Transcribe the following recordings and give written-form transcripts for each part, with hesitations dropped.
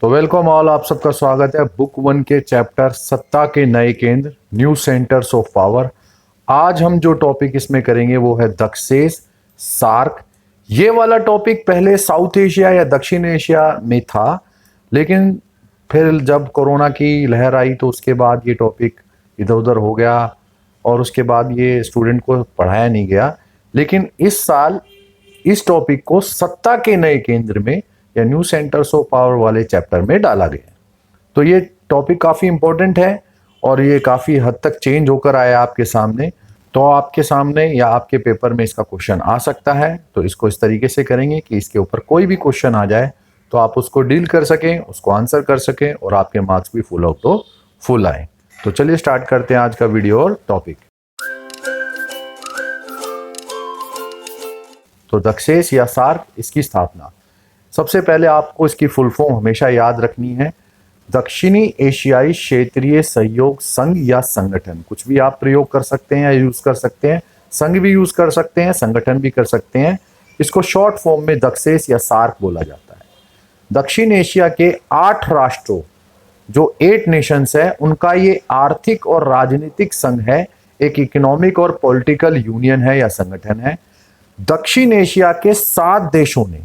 तो welcome all, आप सबका स्वागत है बुक वन के चैप्टर सत्ता के नए केंद्र, न्यू सेंटर्स ऑफ पावर। आज हम जो टॉपिक इसमें करेंगे वो है दक्षेस, सार्क। ये वाला टॉपिक पहले साउथ एशिया या दक्षिण एशिया में था, लेकिन फिर जब कोरोना की लहर आई तो उसके बाद ये टॉपिक इधर उधर हो गया और उसके बाद ये स्टूडेंट को पढ़ाया नहीं गया। लेकिन इस साल इस टॉपिक को सत्ता के नए केंद्र में या न्यू सेंटर्स ऑफ पावर वाले चैप्टर में डाला गया। तो ये टॉपिक काफ़ी इंपॉर्टेंट है और ये काफ़ी हद तक चेंज होकर आया आपके सामने। तो आपके सामने या आपके पेपर में इसका क्वेश्चन आ सकता है, तो इसको इस तरीके से करेंगे कि इसके ऊपर कोई भी क्वेश्चन आ जाए तो आप उसको डील कर सकें, उसको आंसर कर सकें और आपके मार्क्स भी फुल आउट तो फुल आए। तो चलिए स्टार्ट करते हैं आज का वीडियो और टॉपिक। तो दक्षेस या सार्क, इसकी स्थापना। सबसे पहले आपको इसकी फुल फॉर्म हमेशा याद रखनी है। दक्षिणी एशियाई क्षेत्रीय सहयोग संघ या संगठन, कुछ भी आप प्रयोग कर सकते हैं या यूज कर सकते हैं। संघ भी यूज कर सकते हैं, संगठन भी कर सकते हैं। इसको शॉर्ट फॉर्म में दक्षेस या सार्क बोला जाता है। दक्षिण एशिया के 8 राष्ट्रों, जो 8 नेशंस है, उनका ये आर्थिक और राजनीतिक संघ है, एक इकोनॉमिक और पॉलिटिकल यूनियन है या संगठन है। दक्षिण एशिया के 7 देशों ने,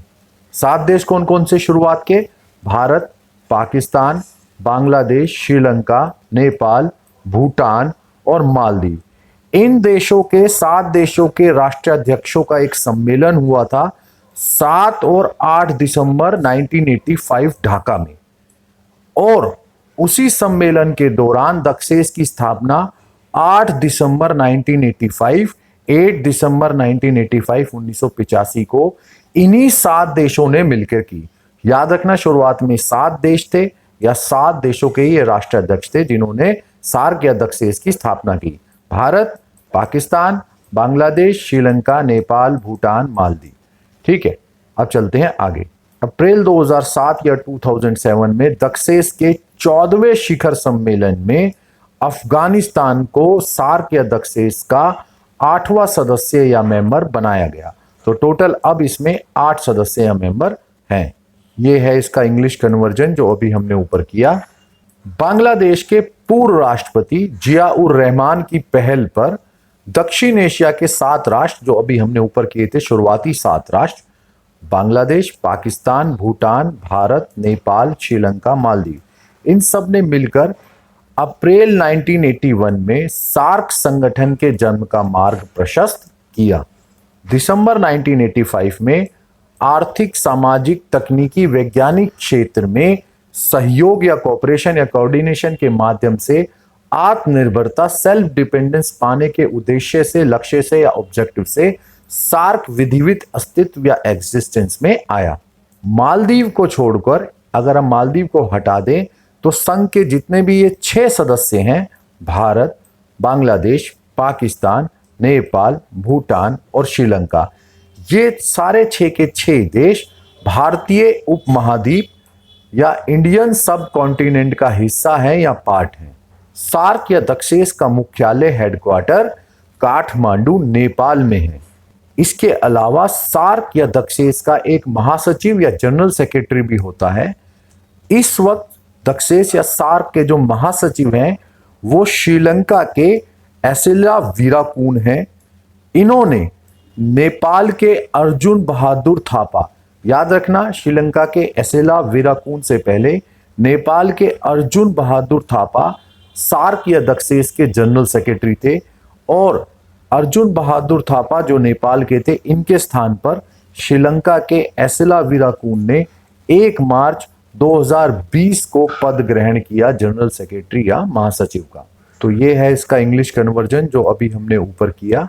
7 देश कौन कौन से शुरुआत के? भारत, पाकिस्तान, बांग्लादेश, श्रीलंका, नेपाल, भूटान और मालदीव। इन देशों के 7 देशों के राष्ट्राध्यक्षों का एक सम्मेलन हुआ था 7 और 8 दिसंबर 1985 ढाका में। और उसी सम्मेलन के दौरान दक्षेस की स्थापना 8 दिसंबर 1985 1985 को इन्हीं 7 देशों ने मिलकर की। याद रखना, शुरुआत में 7 देश थे या 7 देशों के ये राष्ट्राध्यक्ष थे जिन्होंने सार्क या दक्षेस की स्थापना की। भारत, पाकिस्तान, बांग्लादेश, श्रीलंका, नेपाल, भूटान, मालदीव। ठीक है, अब चलते हैं आगे। अप्रैल 2007 या 2007 में दक्षेस के 14वें शिखर सम्मेलन में अफगानिस्तान को सार्क या दक्षेस का 8वां सदस्य या मेंबर बनाया गया। तो टोटल अब इसमें 8 सदस्य या मेंबर हैं। ये है इसका इंग्लिश कन्वर्जन जो अभी हमने ऊपर किया। बांग्लादेश के पूर्व राष्ट्रपति जियाउर रहमान की पहल पर दक्षिण एशिया के 7 राष्ट्र, जो अभी हमने ऊपर किए थे शुरुआती 7 राष्ट्र, बांग्लादेश, पाकिस्तान, भूटान, भारत, नेपाल, श्रीलंका, मालदीव, इन सब ने मिलकर अप्रैल 1981 में सार्क संगठन के जन्म का मार्ग प्रशस्त किया। दिसंबर 1985 में आर्थिक, सामाजिक, तकनीकी, वैज्ञानिक क्षेत्र में सहयोग या कोऑपरेशन या कोऑर्डिनेशन के माध्यम से आत्मनिर्भरता, सेल्फ डिपेंडेंस पाने के उद्देश्य से, लक्ष्य से या ऑब्जेक्टिव से सार्क विधिवत अस्तित्व या एग्जिस्टेंस में आया। मालदीव को छोड़कर अगर हम मालदीव को हटा दें तो संघ के जितने भी ये 6 सदस्य हैं, भारत, बांग्लादेश, पाकिस्तान, नेपाल, भूटान और श्रीलंका, ये सारे 6 के 6 देश भारतीय उपमहाद्वीप या इंडियन सब कॉन्टिनेंट का हिस्सा है या पार्ट है। सार्क या दक्षेस का मुख्यालय, हेडक्वार्टर काठमांडू, नेपाल में है। इसके अलावा सार्क या दक्षेस का एक महासचिव या जनरल सेक्रेटरी भी होता है। इस वक्त दक्षेस या सार्क के जो महासचिव हैं वो श्रीलंका के एसिला वीराकून हैं। इन्होंने नेपाल के अर्जुन बहादुर थापा, याद रखना, श्रीलंका के एसिला वीराकून से पहले नेपाल के अर्जुन बहादुर थापा सार्क या दक्षेस के जनरल सेक्रेटरी थे। और अर्जुन बहादुर थापा जो नेपाल के थे, इनके स्थान पर श्रीलंका के एसिला वीराकून ने 1 मार्च 2020 को पद ग्रहण किया जनरल सेक्रेटरी या महासचिव का। तो ये है इसका इंग्लिश कन्वर्जन जो अभी हमने ऊपर किया।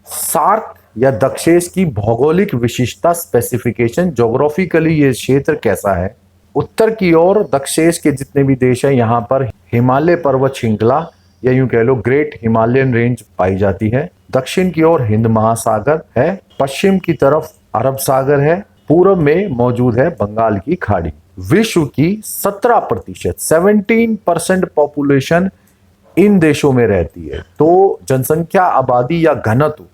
सार्क या दक्षेस की भौगोलिक विशिष्टता, स्पेसिफिकेशन, ज्योग्राफिकली ये क्षेत्र कैसा है। उत्तर की ओर दक्षेस के जितने भी देश हैं, यहाँ पर हिमालय पर्वत श्रृंखला या यूं कह लो ग्रेट हिमालयन रेंज पाई जाती है। दक्षिण की ओर हिंद महासागर है, पश्चिम की तरफ अरब सागर है, पूर्व में मौजूद है बंगाल की खाड़ी। विश्व की 17% 17% पॉपुलेशन इन देशों में रहती है। तो जनसंख्या, आबादी या घनत्व,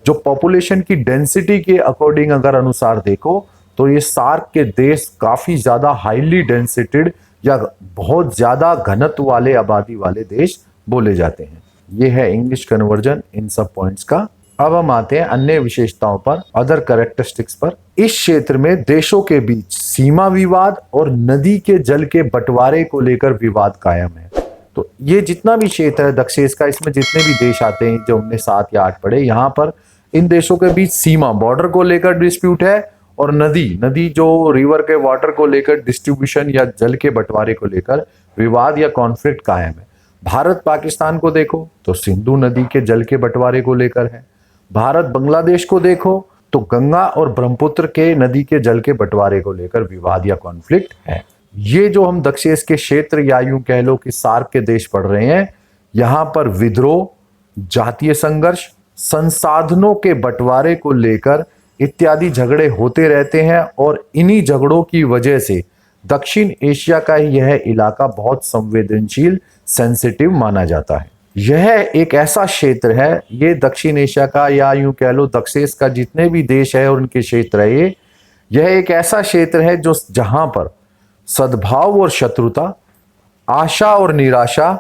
जो पॉपुलेशन की डेंसिटी के अकॉर्डिंग अगर अनुसार देखो तो ये सार्क के देश काफी ज्यादा हाईली डेंसिटेड या बहुत ज्यादा घनत्व वाले आबादी वाले देश बोले जाते हैं। ये है इंग्लिश कन्वर्जन इन सब पॉइंट्स का। अब हम आते हैं अन्य विशेषताओं पर, अदर कैरेक्टरिस्टिक्स पर। इस क्षेत्र में देशों के बीच सीमा विवाद और नदी के जल के बंटवारे को लेकर विवाद कायम है। तो ये जितना भी क्षेत्र है दक्षिण एशिया का, इसमें जितने भी देश आते हैं जो हमने 7 या 8 पढ़े, यहाँ पर इन देशों के बीच सीमा बॉर्डर को लेकर डिस्प्यूट है और नदी जो रिवर के वाटर को लेकर डिस्ट्रीब्यूशन या जल के बंटवारे को लेकर विवाद या कॉन्फ्लिक्ट कायम है। भारत पाकिस्तान को देखो तो सिंधु नदी के जल के बंटवारे को लेकर है। भारत बांग्लादेश को देखो तो गंगा और ब्रह्मपुत्र के नदी के जल के बंटवारे को लेकर विवाद या कॉन्फ्लिक्ट है। ये जो हम दक्षिण एशिया के क्षेत्र या यूं कह लो कि सार्क के देश पढ़ रहे हैं, यहां पर विद्रोह, जातीय संघर्ष, संसाधनों के बंटवारे को लेकर इत्यादि झगड़े होते रहते हैं और इन्हीं झगड़ों की वजह से दक्षिण एशिया का यह इलाका बहुत संवेदनशील, सेंसिटिव माना जाता है। यह एक ऐसा क्षेत्र है, ये दक्षिण एशिया का या यूं कह लो दक्षिण एशिया का जितने भी देश है और उनके क्षेत्र है, यह एक ऐसा क्षेत्र है जो जहां पर सद्भाव और शत्रुता, आशा और निराशा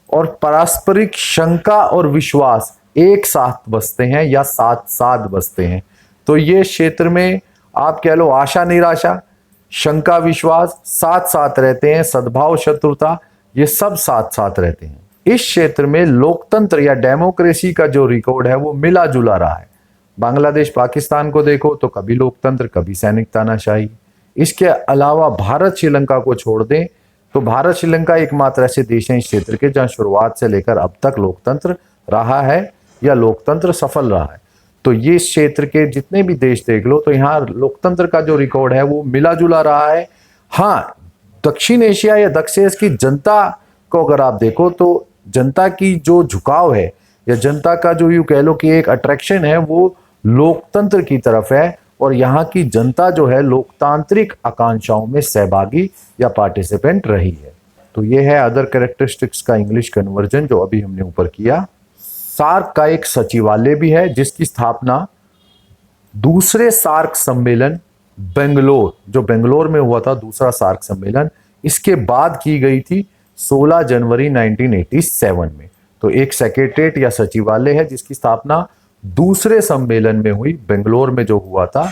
और पारस्परिक शंका और विश्वास एक साथ बसते हैं या साथ साथ बसते हैं। तो ये क्षेत्र में आप कह लो आशा निराशा, शंका विश्वास साथ साथ रहते हैं, सद्भाव शत्रुता ये सब साथ साथ रहते हैं। इस क्षेत्र में लोकतंत्र या डेमोक्रेसी का जो रिकॉर्ड है वो मिला जुला रहा है। बांग्लादेश पाकिस्तान को देखो तो कभी लोकतंत्र कभी सैनिक तानाशाही। इसके अलावा भारत श्रीलंका को छोड़ दें तो भारत श्रीलंका एकमात्र ऐसे देश हैं इस क्षेत्र के जहां शुरुआत से लेकर अब तक लोकतंत्र रहा है या लोकतंत्र सफल रहा है। तो ये क्षेत्र के जितने भी देश देख लो तो यहाँ लोकतंत्र का जो रिकॉर्ड है वो मिला जुला रहा है। हाँ, दक्षिण एशिया या दक्षिण एशिया की जनता को अगर आप देखो तो जनता की जो झुकाव है या जनता का जो यूं कह लो कि एक अट्रैक्शन है वो लोकतंत्र की तरफ है और यहाँ की जनता जो है लोकतांत्रिक आकांक्षाओं में सहभागी या पार्टिसिपेंट रही है। तो ये है अदर कैरेक्टरिस्टिक्स का इंग्लिश कन्वर्जन जो अभी हमने ऊपर किया। सार्क का एक सचिवालय भी है जिसकी स्थापना दूसरे सार्क सम्मेलन जो बेंगलोर में हुआ था, दूसरा सार्क सम्मेलन, इसके बाद की गई थी 16 जनवरी 1987 में। तो एक सेक्रेटरीट या सचिवालय है जिसकी स्थापना दूसरे सम्मेलन में हुई, बेंगलोर में जो हुआ था।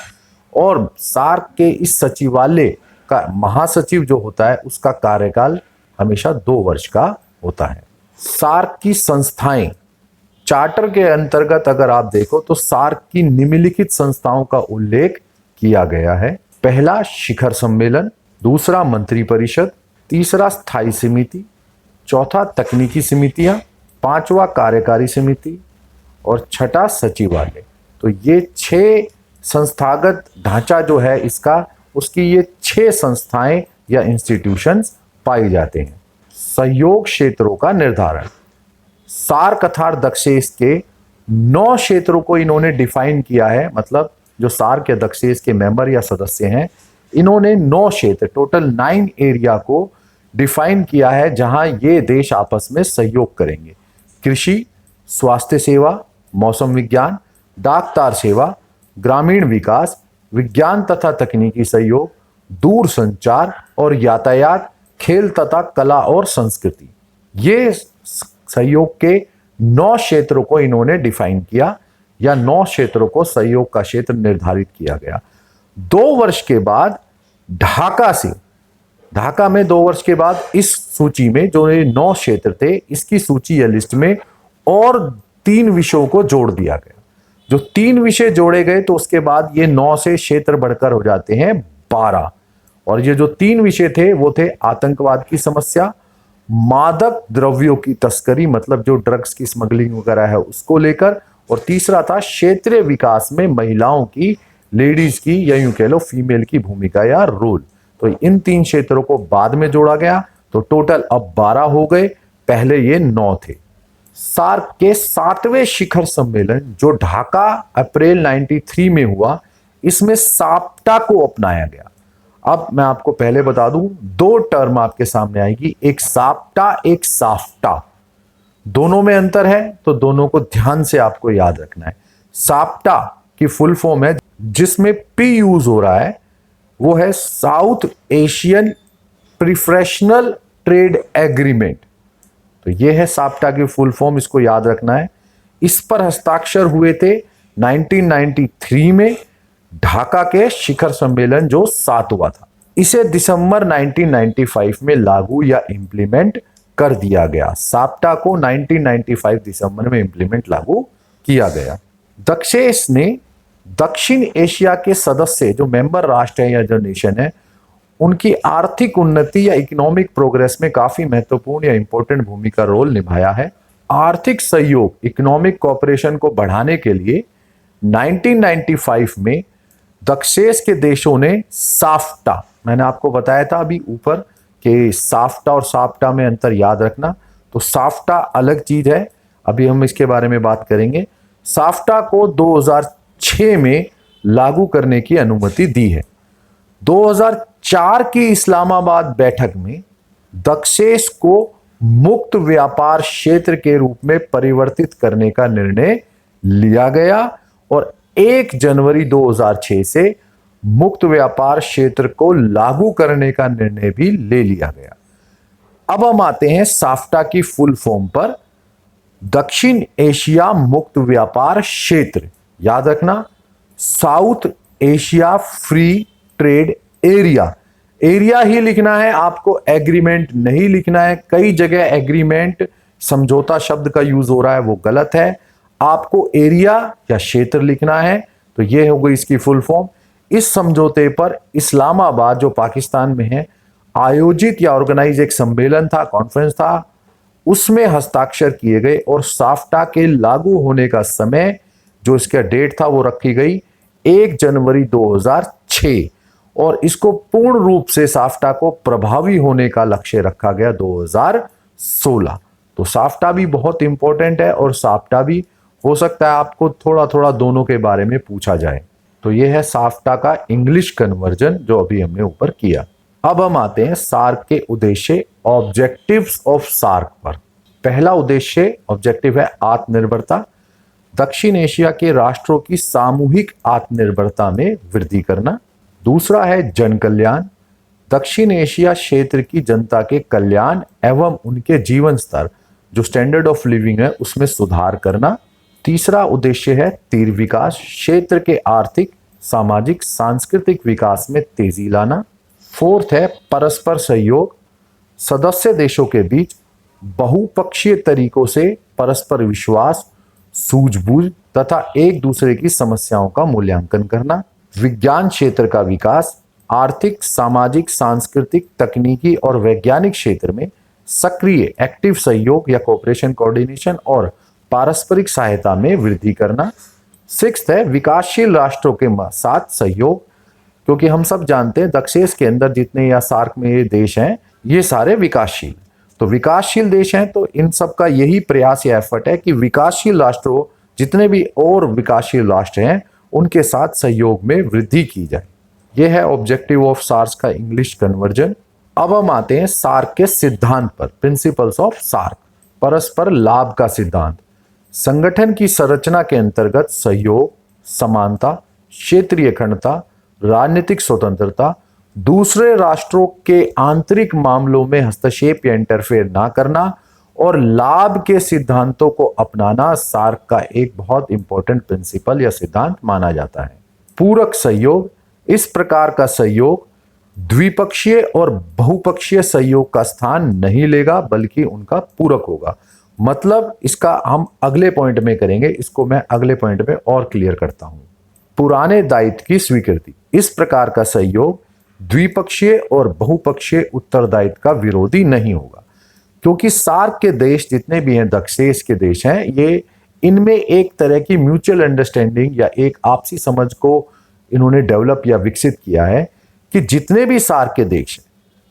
और सार्क के इस सचिवालय का महासचिव जो होता है उसका कार्यकाल हमेशा 2 वर्ष का होता है। सार्क की संस्थाएं चार्टर के अंतर्गत अगर आप देखो तो सार्क की निम्नलिखित संस्थाओं का उल्लेख किया गया है। पहला शिखर सम्मेलन, दूसरा मंत्रिपरिषद, तीसरा स्थायी समिति, चौथा तकनीकी समितियां, पांचवा कार्यकारी समिति और छठा सचिवालय। तो ये 6 संस्थागत ढांचा जो है इसका, उसकी ये 6 संस्थाएं या इंस्टीट्यूशंस पाई जाते हैं। सहयोग क्षेत्रों का निर्धारण, सार्क अर्थात दक्षिण एशिया के 9 क्षेत्रों को इन्होंने डिफाइन किया है। मतलब जो सार्क या दक्षिण एशिया के मेंबर या सदस्य हैं, इन्होंने 9 क्षेत्र, टोटल 9 एरिया को डिफाइन किया है जहां ये देश आपस में सहयोग करेंगे। कृषि, स्वास्थ्य सेवा, मौसम विज्ञान, डाक तार सेवा, ग्रामीण विकास, विज्ञान तथा तकनीकी सहयोग, दूर संचार और यातायात, खेल तथा कला और संस्कृति। ये सहयोग के 9 क्षेत्रों को इन्होंने डिफाइन किया या 9 क्षेत्रों को सहयोग का क्षेत्र निर्धारित किया गया। 2 वर्ष के बाद ढाका में 2 वर्ष के बाद इस सूची में जो ये 9 क्षेत्र थे इसकी सूची या लिस्ट में और 3 विषयों को जोड़ दिया गया। जो 3 विषय जोड़े गए तो उसके बाद ये 9 से क्षेत्र बढ़कर हो जाते हैं 12। और ये जो 3 विषय थे वो थे आतंकवाद की समस्या, मादक द्रव्यों की तस्करी मतलब जो ड्रग्स की स्मगलिंग वगैरह है उसको लेकर, और तीसरा था क्षेत्रीय विकास में महिलाओं की, लेडीज की या यूं कह लो फीमेल की भूमिका या रोल। तो इन 3 क्षेत्रों को बाद में जोड़ा गया तो टोटल अब 12 हो गए, पहले ये 9 थे। सार्क के 7वें शिखर सम्मेलन जो ढाका अप्रैल 93 में हुआ, इसमें साप्टा को अपनाया गया। अब मैं आपको पहले बता दूं, 2 टर्म आपके सामने आएगी, एक साप्टा एक साफ्टा। दोनों में अंतर है तो दोनों को ध्यान से आपको याद रखना है। साप्टा की फुल फॉर्म है जिसमें पी यूज हो रहा है, वो है साउथ एशियन प्रिफरेशनल ट्रेड एग्रीमेंट। तो ये है साप्टा की फुल फॉर्म, इसको याद रखना है। इस पर हस्ताक्षर हुए थे 1993 में ढाका के शिखर सम्मेलन जो 7 हुआ था। इसे दिसंबर 1995 में लागू या इंप्लीमेंट कर दिया गया। साप्टा को 1995 दिसंबर में इंप्लीमेंट लागू किया गया। दक्षेस ने दक्षिण एशिया के सदस्य जो मेंबर राष्ट्र हैं या जो नेशन है उनकी आर्थिक उन्नति या इकोनॉमिक प्रोग्रेस में काफी महत्वपूर्ण या इंपॉर्टेंट भूमिका रोल निभाया है। आर्थिक सहयोग इकोनॉमिक कोऑपरेशन को बढ़ाने के लिए 1995 में दक्षेस के देशों ने साफ्टा, मैंने आपको बताया था अभी ऊपर कि साफ्टा और साप्टा में अंतर याद रखना, तो साफ्टा अलग चीज है, अभी हम इसके बारे में बात करेंगे। साफ्टा को 2006 में लागू करने की अनुमति दी है। 2004 की इस्लामाबाद बैठक में दक्षेस को मुक्त व्यापार क्षेत्र के रूप में परिवर्तित करने का निर्णय लिया गया और 1 जनवरी 2006 से मुक्त व्यापार क्षेत्र को लागू करने का निर्णय भी ले लिया गया। अब हम आते हैं साफ्टा की फुल फॉर्म पर। दक्षिण एशिया मुक्त व्यापार क्षेत्र, याद रखना South Asia free trade area. Area ही लिखना है आपको, एग्रीमेंट नहीं लिखना है। कई जगह एग्रीमेंट समझौता शब्द का यूज हो रहा है, वो गलत है। आपको एरिया या क्षेत्र लिखना है। तो ये हो गई इसकी फुल फॉर्म। इस समझौते पर इस्लामाबाद जो पाकिस्तान में है आयोजित या ऑर्गेनाइज एक सम्मेलन था, कॉन्फ्रेंस था, उसमें हस्ताक्षर किए गए और साफ्टा के लागू होने का समय जो इसका डेट था वो रखी गई 1 जनवरी 2006 और इसको पूर्ण रूप से साफ्टा को प्रभावी होने का लक्ष्य रखा गया 2016। तो साफ्टा भी बहुत इंपॉर्टेंट है और साफ्टा भी हो सकता है आपको थोड़ा थोड़ा दोनों के बारे में पूछा जाए। तो ये है साफ्टा का इंग्लिश कन्वर्जन जो अभी हमने ऊपर किया। अब हम आते हैं सार्क के उद्देश्य, ऑब्जेक्टिव्स ऑफ सार्क पर। पहला उद्देश्य ऑब्जेक्टिव है आत्मनिर्भरता, दक्षिण एशिया के राष्ट्रों की सामूहिक आत्मनिर्भरता में वृद्धि करना। दूसरा है जन कल्याण, दक्षिण एशिया क्षेत्र की जनता के कल्याण एवं उनके जीवन स्तर जो स्टैंडर्ड ऑफ लिविंग है उसमें सुधार करना। तीसरा उद्देश्य है तीव्र विकास, क्षेत्र के आर्थिक सामाजिक सांस्कृतिक विकास में तेजी लाना। फोर्थ है परस्पर सहयोग, सदस्य देशों के बीच बहुपक्षीय तरीकों से परस्पर विश्वास, सूझबूझ तथा एक दूसरे की समस्याओं का मूल्यांकन करना। विज्ञान क्षेत्र का विकास, आर्थिक सामाजिक सांस्कृतिक तकनीकी और वैज्ञानिक क्षेत्र में सक्रिय एक्टिव सहयोग या कोऑपरेशन कोऑर्डिनेशन और पारस्परिक सहायता में वृद्धि करना। सिक्स्थ है विकासशील राष्ट्रों के साथ सहयोग, क्योंकि हम सब जानते हैं दक्षेस के अंदर जितने या सार्क में ये देश हैं ये सारे विकासशील, तो विकासशील देश हैं, तो इन सब का यही प्रयास या एफर्ट है कि विकासशील राष्ट्रों जितने भी और विकासशील राष्ट्र हैं उनके साथ सहयोग में वृद्धि की जाए। यह है ऑब्जेक्टिव ऑफ सार्क का इंग्लिश कन्वर्जन। अब हम आते हैं सार्क के सिद्धांत पर, प्रिंसिपल्स ऑफ सार्क। परस्पर लाभ का सिद्धांत, संगठन की संरचना के अंतर्गत सहयोग, समानता, क्षेत्रीय अखंडता, राजनीतिक स्वतंत्रता, दूसरे राष्ट्रों के आंतरिक मामलों में हस्तक्षेप या इंटरफेयर ना करना और लाभ के सिद्धांतों को अपनाना सार्क का एक बहुत इंपॉर्टेंट प्रिंसिपल या सिद्धांत माना जाता है। पूरक सहयोग, इस प्रकार का सहयोग द्विपक्षीय और बहुपक्षीय सहयोग का स्थान नहीं लेगा बल्कि उनका पूरक होगा। मतलब इसका हम अगले पॉइंट में करेंगे, इसको मैं अगले पॉइंट में और क्लियर करता हूं। पुराने दायित्व की स्वीकृति, इस प्रकार का सहयोग द्विपक्षीय और बहुपक्षीय उत्तरदायित्व का विरोधी नहीं होगा, क्योंकि सार्क के देश जितने भी हैं, दक्षेस के देश हैं, ये इनमें एक तरह की म्यूचुअल अंडरस्टैंडिंग या एक आपसी समझ को इन्होंने डेवलप या विकसित किया है कि जितने भी सार्क के देश हैं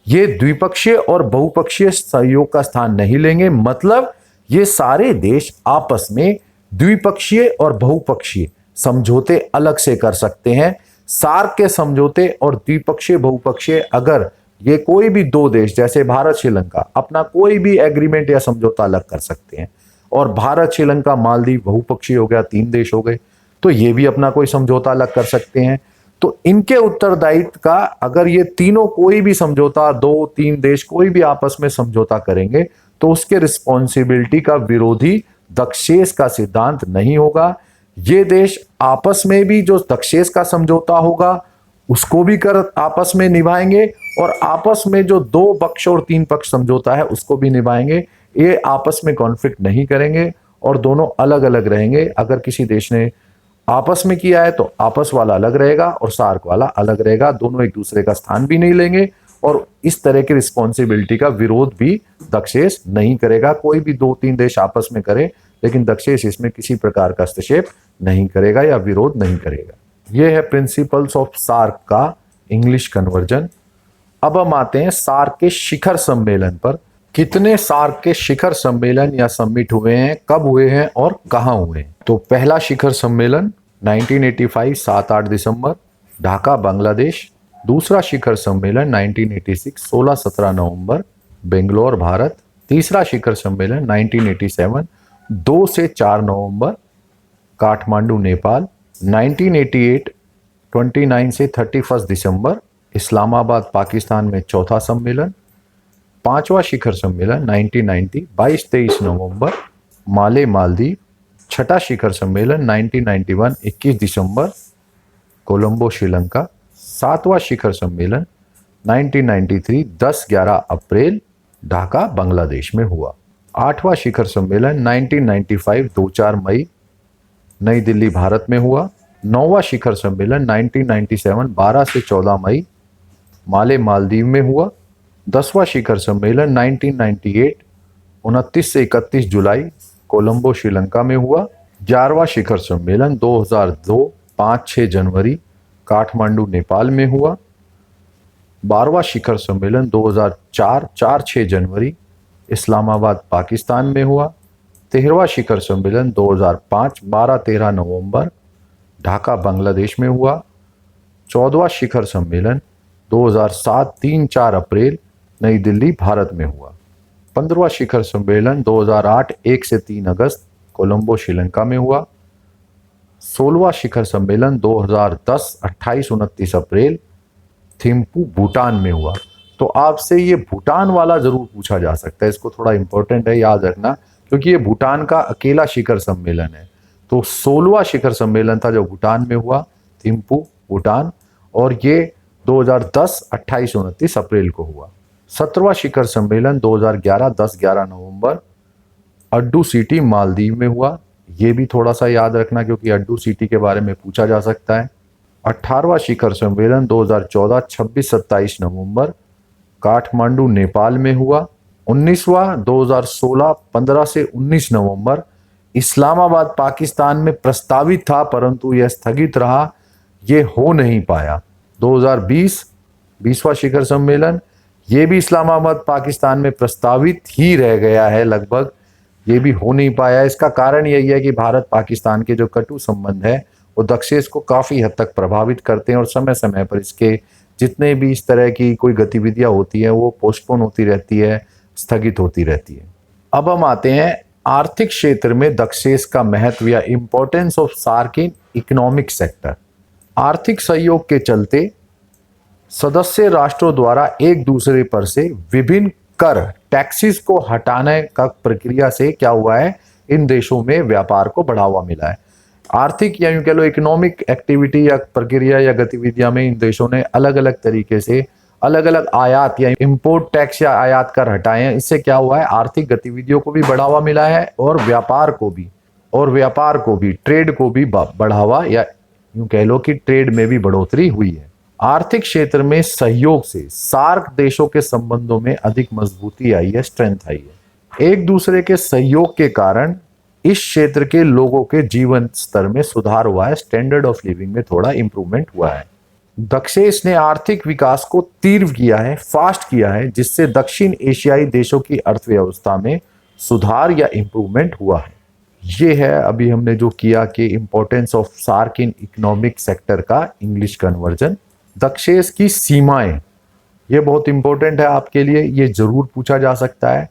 ये द्विपक्षीय और बहुपक्षीय सहयोग का स्थान नहीं लेंगे। मतलब ये सारे देश आपस में द्विपक्षीय और बहुपक्षीय समझौते अलग से कर सकते हैं। सार्क के समझौते और द्विपक्षीय बहुपक्षीय, अगर ये कोई भी दो देश जैसे भारत श्रीलंका अपना कोई भी एग्रीमेंट या समझौता अलग कर सकते हैं, और भारत श्रीलंका मालदीव बहुपक्षीय हो गया, 3 देश हो गए, तो ये भी अपना कोई समझौता अलग कर सकते हैं। तो इनके उत्तरदायित्व का, अगर ये तीनों कोई भी समझौता, 2-3 देश कोई भी आपस में समझौता करेंगे, तो उसके रिस्पॉन्सिबिलिटी का विरोधी दक्षेस का सिद्धांत नहीं होगा। ये देश आपस में भी जो दक्षेस का समझौता होगा उसको भी कर आपस में निभाएंगे, और आपस में जो 2 पक्ष और 3 पक्ष समझौता है उसको भी निभाएंगे। ये आपस में कॉन्फ्लिक्ट नहीं करेंगे और दोनों अलग अलग रहेंगे। अगर किसी देश ने आपस में किया है तो आपस वाला अलग रहेगा और सार्क वाला अलग रहेगा, दोनों एक दूसरे का स्थान भी नहीं लेंगे, और इस तरह की रिस्पॉन्सिबिलिटी का विरोध भी दक्षेस नहीं करेगा। कोई भी 2-3 देश आपस में करे, लेकिन दक्षेस इसमें किसी प्रकार का हस्तक्षेप नहीं करेगा या विरोध नहीं करेगा। यह है प्रिंसिपल्स ऑफ सार्क का इंग्लिश कन्वर्जन। अब हम आते हैं सार्क के शिखर सम्मेलन पर। कितने सार्क के शिखर सम्मेलन या समिट हुए हैं, कब हुए हैं और कहां हुए हैं? तो पहला शिखर सम्मेलन 1985 7-8 दिसंबर, ढाका बांग्लादेश। दूसरा शिखर सम्मेलन 1986 16-17 नवंबर, बेंगलोर भारत। तीसरा शिखर सम्मेलन 1987 2 से 4 नवंबर, काठमांडू नेपाल। 1988 29 से 31 दिसंबर, इस्लामाबाद पाकिस्तान में चौथा सम्मेलन। पांचवा शिखर सम्मेलन 1990 22-23 नवंबर, माले मालदीव। छठा शिखर सम्मेलन 1991 21 दिसंबर, कोलंबो श्रीलंका। सातवां शिखर सम्मेलन 1993 10-11 अप्रैल, ढाका बांग्लादेश में हुआ। आठवां शिखर सम्मेलन 1995 2-4 मई, नई दिल्ली भारत में हुआ। नौवां शिखर सम्मेलन 1997 12 से 14 मई, माले मालदीव में हुआ। 10वां शिखर सम्मेलन 1998 29 से 31 जुलाई, कोलंबो श्रीलंका में हुआ। 11वां शिखर सम्मेलन 2002 5-6 जनवरी, काठमांडू नेपाल में हुआ। 12वां शिखर सम्मेलन 2004 4-6 जनवरी, इस्लामाबाद पाकिस्तान में हुआ। 13वां शिखर सम्मेलन 2005 12-13 नवंबर, ढाका बांग्लादेश में हुआ। 14वां शिखर सम्मेलन 2007 3-4 अप्रैल, नई दिल्ली भारत में हुआ। 15वां शिखर सम्मेलन 2008 1 से 3 अगस्त, कोलंबो श्रीलंका में हुआ। 16वां शिखर सम्मेलन 2010 28-29 अप्रैल, थिम्पू भूटान में हुआ। तो आपसे ये भूटान वाला जरूर पूछा जा सकता है, इसको थोड़ा इंपॉर्टेंट है याद रखना, क्योंकि ये भूटान का अकेला शिखर सम्मेलन है। तो 16वां शिखर सम्मेलन था जो भूटान में हुआ, थिम्पू भूटान, और ये 2010 28-29 अप्रैल को हुआ। 17वां शिखर सम्मेलन 2011 10-11 नवंबर, अड्डू सिटी मालदीव में हुआ। ये भी थोड़ा सा याद रखना क्योंकि अड्डू सिटी के बारे में पूछा जा सकता है। 18वां शिखर सम्मेलन 2014 26-27 नवंबर, काठमांडू नेपाल में हुआ। 19वां 2016 15 से 19 नवंबर, इस्लामाबाद पाकिस्तान में प्रस्तावित था परंतु यह स्थगित रहा, ये हो नहीं पाया। 2020 20वां शिखर सम्मेलन, ये भी इस्लामाबाद पाकिस्तान में प्रस्तावित ही रह गया है लगभग, ये भी हो नहीं पाया। इसका कारण यही है कि भारत पाकिस्तान के जो कटु संबंध है वो दक्षेस को काफ़ी हद तक प्रभावित करते हैं, और समय समय पर इसके जितने भी इस तरह की कोई गतिविधियां होती हैं वो पोस्टपोन होती रहती है, स्थगित होती रहती है। अब हम आते हैं आर्थिक क्षेत्र में दक्षेस का महत्व या importance of SAARC in economic sector. आर्थिक सहयोग के चलते सदस्य राष्ट्रों द्वारा एक दूसरे पर से विभिन्न कर टैक्सेस को हटाने का प्रक्रिया से क्या हुआ है, इन देशों में व्यापार को बढ़ावा मिला है। आर्थिक या यूं कह लो इकोनॉमिक एक्टिविटी या प्रक्रिया या गतिविधियां में इन देशों ने अलग अलग तरीके से अलग अलग आयात या इंपोर्ट टैक्स या आयात कर हटाए हैं। इससे क्या हुआ है, आर्थिक गतिविधियों को भी बढ़ावा मिला है और व्यापार को भी ट्रेड को भी बढ़ावा, या यूं कह लो कि ट्रेड में भी बढ़ोतरी हुई है। आर्थिक क्षेत्र में सहयोग से सार्क देशों के संबंधों में अधिक मजबूती आई है, स्ट्रेंथ आई है। एक दूसरे के सहयोग के कारण इस क्षेत्र के लोगों के जीवन स्तर में सुधार हुआ है, स्टैंडर्ड ऑफ लिविंग में थोड़ा इंप्रूवमेंट हुआ है। दक्षेस ने आर्थिक विकास को तीव्र किया है, फास्ट किया है, जिससे दक्षिण एशियाई देशों की अर्थव्यवस्था में सुधार या इंप्रूवमेंट हुआ है। ये है अभी हमने जो किया कि importance of SAARC in economic sector का इंग्लिश कन्वर्जन। दक्षेस की सीमाएं, ये बहुत इंपॉर्टेंट है आपके लिए, ये जरूर पूछा जा सकता है,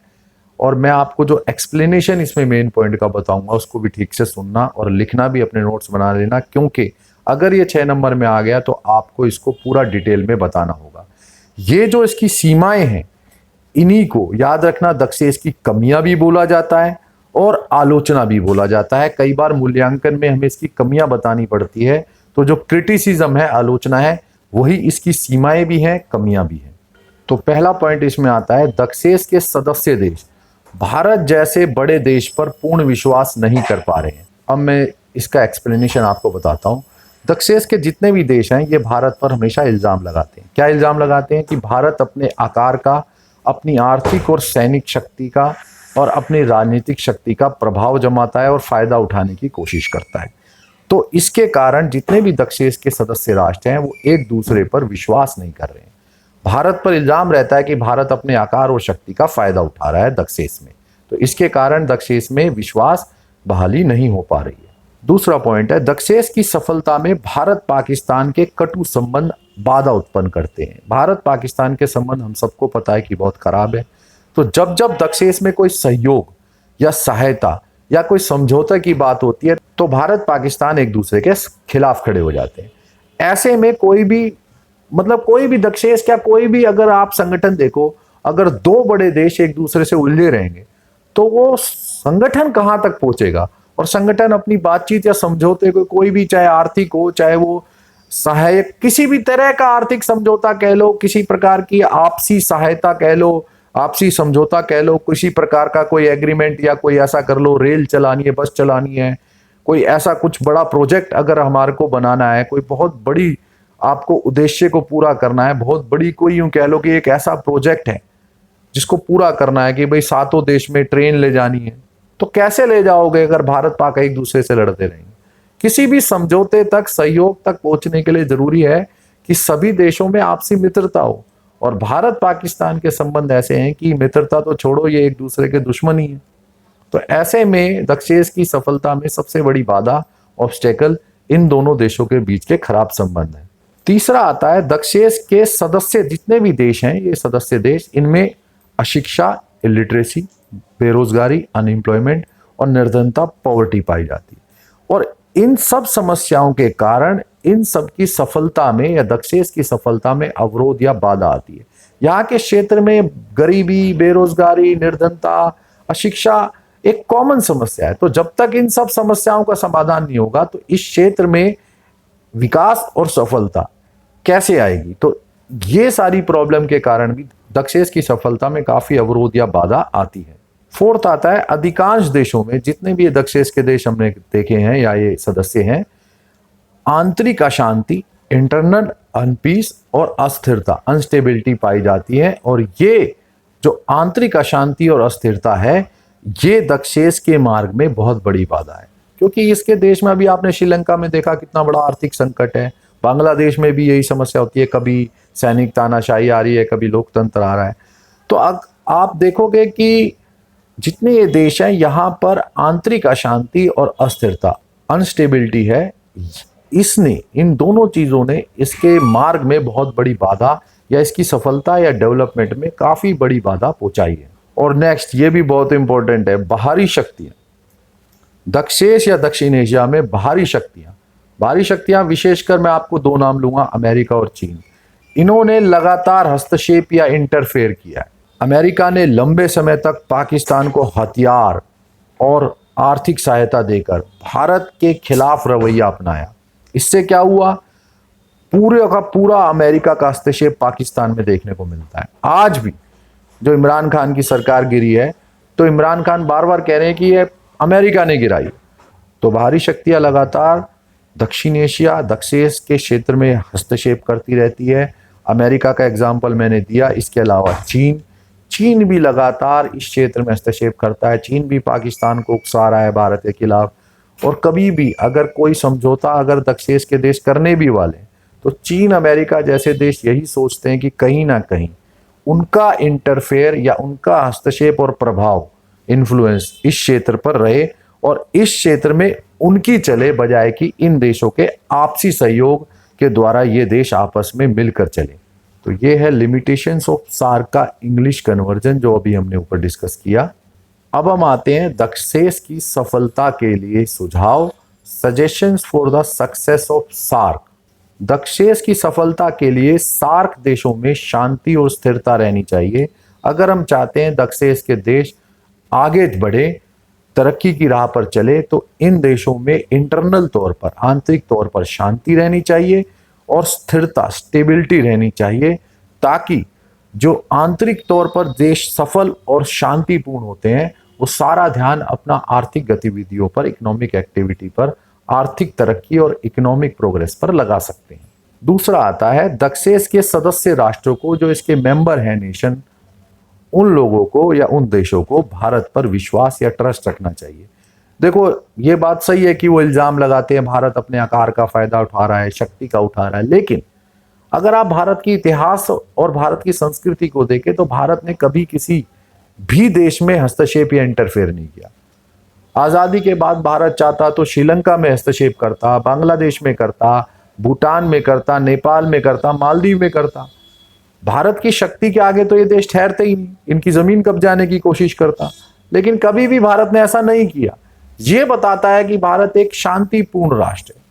और मैं आपको जो एक्सप्लेनेशन इसमें मेन पॉइंट का बताऊंगा उसको भी ठीक से सुनना और लिखना भी, अपने नोट्स बना लेना, क्योंकि अगर ये 6 नंबर में आ गया तो आपको इसको पूरा डिटेल में बताना होगा। ये जो इसकी सीमाएं हैं, इन्हीं को याद रखना, दक्षेस की कमियां भी बोला जाता है और आलोचना भी बोला जाता है। कई बार मूल्यांकन में हमें इसकी कमियां बतानी पड़ती है, तो जो क्रिटिसिज्म है, आलोचना है, वही इसकी सीमाएं भी हैं, कमियां भी हैं। तो पहला पॉइंट इसमें आता है, दक्षेस के सदस्य देश भारत जैसे बड़े देश पर पूर्ण विश्वास नहीं कर पा रहे हैं। अब मैं इसका एक्सप्लेनेशन आपको बताता हूं। दक्षेस के जितने भी देश हैं, ये भारत पर हमेशा इल्जाम लगाते हैं। क्या इल्जाम लगाते हैं? कि भारत अपने आकार का, अपनी आर्थिक और सैनिक शक्ति का और अपनी राजनीतिक शक्ति का प्रभाव जमाता है और फायदा उठाने की कोशिश करता है। तो इसके कारण जितने भी दक्षेस के सदस्य राष्ट्र हैं, वो एक दूसरे पर विश्वास नहीं कर रहे हैं। भारत पर इल्जाम रहता है कि भारत अपने आकार और शक्ति का फायदा उठा रहा है दक्षेस में, तो इसके कारण दक्षेस में विश्वास बहाली नहीं हो पा रही है। दूसरा पॉइंट है, दक्षेस की सफलता में भारत पाकिस्तान के कटु संबंध बाधा उत्पन्न करते हैं। भारत पाकिस्तान के संबंध हम सबको पता है कि बहुत खराब है। तो जब जब दक्षेस में कोई सहयोग या सहायता या कोई समझौता की बात होती है, तो भारत पाकिस्तान एक दूसरे के खिलाफ खड़े हो जाते हैं। ऐसे में कोई भी दक्षेस, क्या कोई भी अगर आप संगठन देखो, अगर दो बड़े देश एक दूसरे से उलझे रहेंगे तो वो संगठन कहां तक पहुंचेगा? और संगठन अपनी बातचीत या समझौते को, कोई भी, चाहे आर्थिक हो, चाहे वो सहायक, किसी भी तरह का आर्थिक समझौता कह लो, किसी प्रकार की आपसी सहायता कह लो, आपसी समझौता कह लो, किसी प्रकार का कोई एग्रीमेंट या कोई ऐसा कर लो, रेल चलानी है, बस चलानी है, कोई ऐसा कुछ बड़ा प्रोजेक्ट अगर हमारे को बनाना है, कोई बहुत बड़ी आपको उद्देश्य को पूरा करना है, बहुत बड़ी, कोई यूं कह लो कि एक ऐसा प्रोजेक्ट है जिसको पूरा करना है कि भाई 7 देश में ट्रेन ले जानी है, तो कैसे ले जाओगे अगर भारत पाक एक दूसरे से लड़ते रहेंगे? किसी भी समझौते तक, सहयोग तक पहुंचने के लिए जरूरी है कि सभी देशों में आपसी मित्रता हो। और भारत पाकिस्तान के संबंध ऐसे हैं कि मित्रता तो छोड़ो, ये एक दूसरे के दुश्मन ही है। तो ऐसे में दक्षेस की सफलता में सबसे बड़ी बाधा, ऑब्स्टेकल, इन दोनों देशों के बीच के खराब संबंध है। तीसरा आता है, दक्षेस के सदस्य जितने भी देश हैं, ये सदस्य देश, इनमें अशिक्षा, इलिटरेसी, बेरोजगारी, अनएम्प्लॉयमेंट और निर्धनता, पॉवर्टी पाई जाती है। और इन सब समस्याओं के कारण इन सब की सफलता में या दक्षेस की सफलता में अवरोध या बाधा आती है। यहाँ के क्षेत्र में गरीबी, बेरोजगारी, निर्धनता, अशिक्षा एक कॉमन समस्या है। तो जब तक इन सब समस्याओं का समाधान नहीं होगा तो इस क्षेत्र में विकास और सफलता कैसे आएगी? तो ये सारी प्रॉब्लम के कारण भी दक्षेस की सफलता में काफी अवरोध या बाधा आती है। फोर्थ आता है, अधिकांश देशों में, जितने भी ये दक्षेस के देश हमने देखे हैं या ये सदस्य हैं, आंतरिक अशांति, इंटरनल अनपीस और अस्थिरता, अनस्टेबिलिटी पाई जाती है। और ये जो आंतरिक अशांति और अस्थिरता है, ये दक्षेस के मार्ग में बहुत बड़ी बाधा है। क्योंकि इसके देश में अभी आपने श्रीलंका में देखा कितना बड़ा आर्थिक संकट है, बांग्लादेश में भी यही समस्या होती है, कभी सैनिक तानाशाही आ रही है, कभी लोकतंत्र आ रहा है। तो आप देखोगे कि जितने ये देश हैं, यहाँ पर आंतरिक अशांति और अस्थिरता, अनस्टेबिलिटी है, इसने, इन दोनों चीजों ने इसके मार्ग में बहुत बड़ी बाधा या इसकी सफलता या डेवलपमेंट में काफी बड़ी बाधा पहुंचाई है। और नेक्स्ट, ये भी बहुत इंपॉर्टेंट है, बाहरी शक्तियां। दक्षेस या दक्षिण एशिया में बाहरी शक्तियां विशेषकर मैं आपको 2 नाम लूंगा, अमेरिका और चीन। इन्होंने लगातार हस्तक्षेप या इंटरफेयर किया है। अमेरिका ने लंबे समय तक पाकिस्तान को हथियार और आर्थिक सहायता देकर भारत के खिलाफ रवैया अपनाया। इससे क्या हुआ? पूरे का पूरा अमेरिका का हस्तक्षेप पाकिस्तान में देखने को मिलता है। आज भी जो इमरान खान की सरकार गिरी है, तो इमरान खान बार बार कह रहे हैं कि ये अमेरिका ने गिराई। तो बाहरी शक्तियां लगातार दक्षिण एशिया, दक्षेस के क्षेत्र में हस्तक्षेप करती रहती है। अमेरिका का एग्जाम्पल मैंने दिया, इसके अलावा चीन भी लगातार इस क्षेत्र में हस्तक्षेप करता है। चीन भी पाकिस्तान को उकसा रहा है भारत के खिलाफ। और कभी भी अगर कोई समझौता अगर दक्षेस के देश करने भी वाले, तो चीन, अमेरिका जैसे देश यही सोचते हैं कि कहीं ना कहीं उनका इंटरफेयर या उनका हस्तक्षेप और प्रभाव, इन्फ्लुएंस इस क्षेत्र पर रहे और इस क्षेत्र में उनकी चले, बजाय कि इन देशों के आपसी सहयोग के द्वारा ये देश आपस में मिलकर चले। तो ये है लिमिटेशंस ऑफ सार्क का इंग्लिश कन्वर्जन, जो अभी हमने ऊपर डिस्कस किया। अब हम आते हैं दक्षेस की सफलता के लिए सुझाव suggestions for the success of SAARC. दक्षेस की सफलता के लिए सार्क देशों में शांति और स्थिरता रहनी चाहिए। अगर हम चाहते हैं दक्षेस के देश आगे बढ़े, तरक्की की राह पर चले, तो इन देशों में इंटरनल तौर पर, आंतरिक तौर पर शांति रहनी चाहिए और स्थिरता, स्टेबिलिटी रहनी चाहिए, ताकि जो आंतरिक तौर पर देश सफल और शांतिपूर्ण होते हैं वो सारा ध्यान अपना आर्थिक गतिविधियों पर, इकोनॉमिक एक्टिविटी पर, आर्थिक तरक्की और इकोनॉमिक प्रोग्रेस पर लगा सकते हैं। दूसरा आता है दक्षेस के सदस्य राष्ट्रों को, जो इसके मेंबर हैं नेशन, उन लोगों को या उन देशों को भारत पर विश्वास या ट्रस्ट रखना चाहिए। देखो, ये बात सही है कि वो इल्जाम लगाते हैं भारत अपने आकार का फायदा उठा रहा है, शक्ति का उठा रहा है, लेकिन अगर आप भारत की इतिहास और भारत की संस्कृति को देखें तो भारत ने कभी किसी भी देश में हस्तक्षेप या इंटरफेयर नहीं किया। आजादी के बाद भारत चाहता तो श्रीलंका में हस्तक्षेप करता, बांग्लादेश में करता, भूटान में करता, नेपाल में करता, मालदीव में करता। भारत की शक्ति के आगे तो ये देश ठहरते ही नहीं, इनकी जमीन कब्जाने की कोशिश करता, लेकिन कभी भी भारत ने ऐसा नहीं किया। ये बताता है कि भारत एक शांतिपूर्ण राष्ट्र है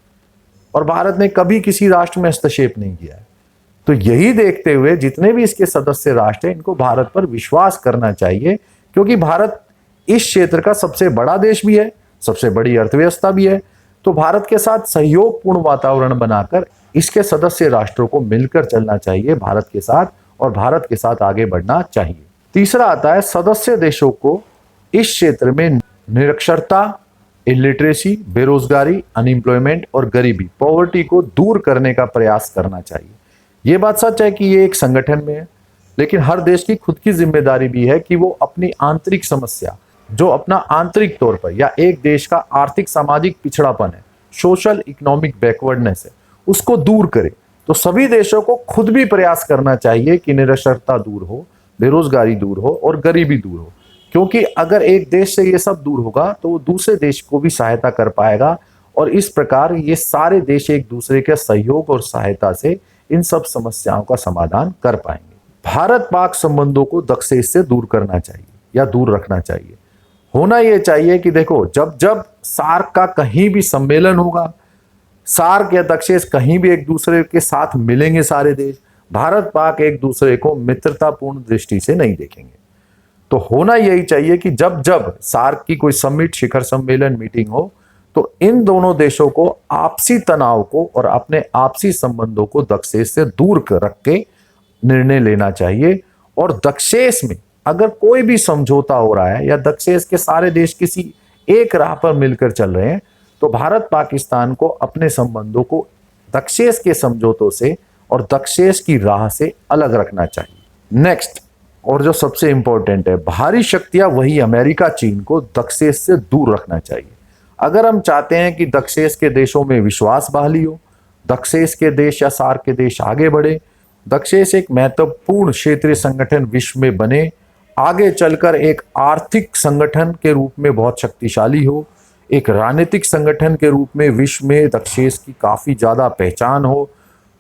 और भारत ने कभी किसी राष्ट्र में हस्तक्षेप नहीं किया है। तो यही देखते हुए जितने भी इसके सदस्य राष्ट्र हैं, इनको भारत पर विश्वास करना चाहिए, क्योंकि भारत इस क्षेत्र का सबसे बड़ा देश भी है, सबसे बड़ी अर्थव्यवस्था भी है। तो भारत के साथ सहयोगपूर्ण वातावरण बनाकर इसके सदस्य राष्ट्रों को मिलकर चलना चाहिए भारत के साथ, और भारत के साथ आगे बढ़ना चाहिए। तीसरा आता है सदस्य देशों को इस क्षेत्र में निरक्षरता, इलिटरेसी, बेरोजगारी, अनएम्प्लॉयमेंट और गरीबी, पॉवर्टी को दूर करने का प्रयास करना चाहिए। ये बात सच है कि ये एक संगठन में है, लेकिन हर देश की खुद की जिम्मेदारी भी है कि वो अपनी आंतरिक समस्या, जो अपना आंतरिक तौर पर या एक देश का आर्थिक सामाजिक पिछड़ापन है, सोशल इकोनॉमिक बैकवर्डनेस है, उसको दूर करे। तो सभी देशों को खुद भी प्रयास करना चाहिए कि निरक्षरता दूर हो, बेरोजगारी दूर हो और गरीबी दूर हो, क्योंकि अगर एक देश से ये सब दूर होगा तो वो दूसरे देश को भी सहायता कर पाएगा, और इस प्रकार ये सारे देश एक दूसरे के सहयोग और सहायता से इन सब समस्याओं का समाधान कर पाएंगे। भारत पाक संबंधों को दक्षेस से दूर करना चाहिए या दूर रखना चाहिए। होना यह चाहिए कि देखो, जब जब सार्क का कहीं भी सम्मेलन होगा, सार्क या दक्षेस कहीं भी एक दूसरे के साथ मिलेंगे सारे देश, भारत पाक एक दूसरे को मित्रतापूर्ण दृष्टि से नहीं देखेंगे। तो होना यही चाहिए कि जब जब सार्क की कोई समिट, शिखर सम्मेलन, मीटिंग हो, तो इन दोनों देशों को आपसी तनाव को और अपने आपसी संबंधों को दक्षेस से दूर रख के निर्णय लेना चाहिए। और दक्षेस में अगर कोई भी समझौता हो रहा है या दक्षेस के सारे देश किसी एक राह पर मिलकर चल रहे हैं, तो भारत पाकिस्तान को अपने संबंधों को दक्षेस के समझौतों से और दक्षेस की राह से अलग रखना चाहिए। नेक्स्ट, और जो सबसे इंपॉर्टेंट है, बाहरी शक्तियां वही अमेरिका, चीन को दक्षेस से दूर रखना चाहिए। अगर हम चाहते हैं कि दक्षेस के देशों में विश्वास बहाली हो, दक्षेस के देश या सार्क के देश आगे बढ़े, दक्षेस एक महत्वपूर्ण क्षेत्रीय संगठन विश्व में बने, आगे चलकर एक आर्थिक संगठन के रूप में बहुत शक्तिशाली हो, एक राजनीतिक संगठन के रूप में विश्व में दक्षेस की काफी ज्यादा पहचान हो,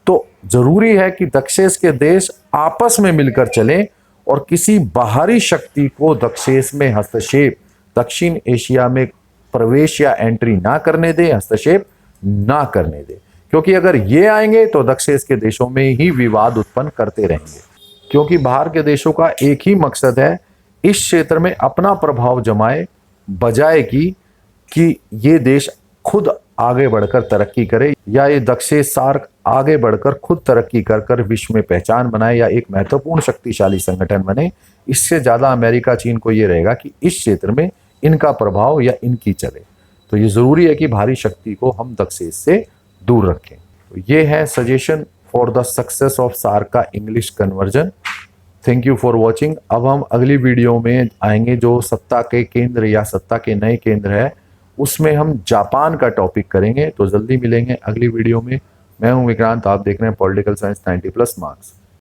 तो जरूरी है कि दक्षेस के देश आपस में मिलकर चलें और किसी बाहरी शक्ति को दक्षेस में हस्तक्षेप, दक्षिण एशिया में प्रवेश या एंट्री ना करने दे, हस्तक्षेप ना करने दे, क्योंकि अगर ये आएंगे तो दक्षेस के देशों में ही विवाद उत्पन्न करते रहेंगे। क्योंकि बाहर के देशों का एक ही मकसद है, इस क्षेत्र में अपना प्रभाव जमाए, बजाय कि ये देश खुद आगे बढ़कर तरक्की करे या ये दक्षेस सार्क आगे बढ़कर खुद तरक्की कर विश्व में पहचान बनाए या एक महत्वपूर्ण शक्तिशाली संगठन बने। इससे ज्यादा अमेरिका, चीन को ये रहेगा कि इस क्षेत्र में इनका प्रभाव या इनकी चले। तो ये जरूरी है कि भारी शक्ति को हम दक्षेस से दूर रखें। तो ये है suggestion for the success of SAARC का English conversion. Thank you for watching. अब हम अगली वीडियो में आएंगे, जो सत्ता के केंद्र या सत्ता के नए केंद्र है, उसमें हम जापान का टॉपिक करेंगे। तो जल्दी मिलेंगे अगली वीडियो में। मैं हूं विक्रांत, आप देख रहे हैं पॉलिटिकल साइंस 90+ मार्क्स।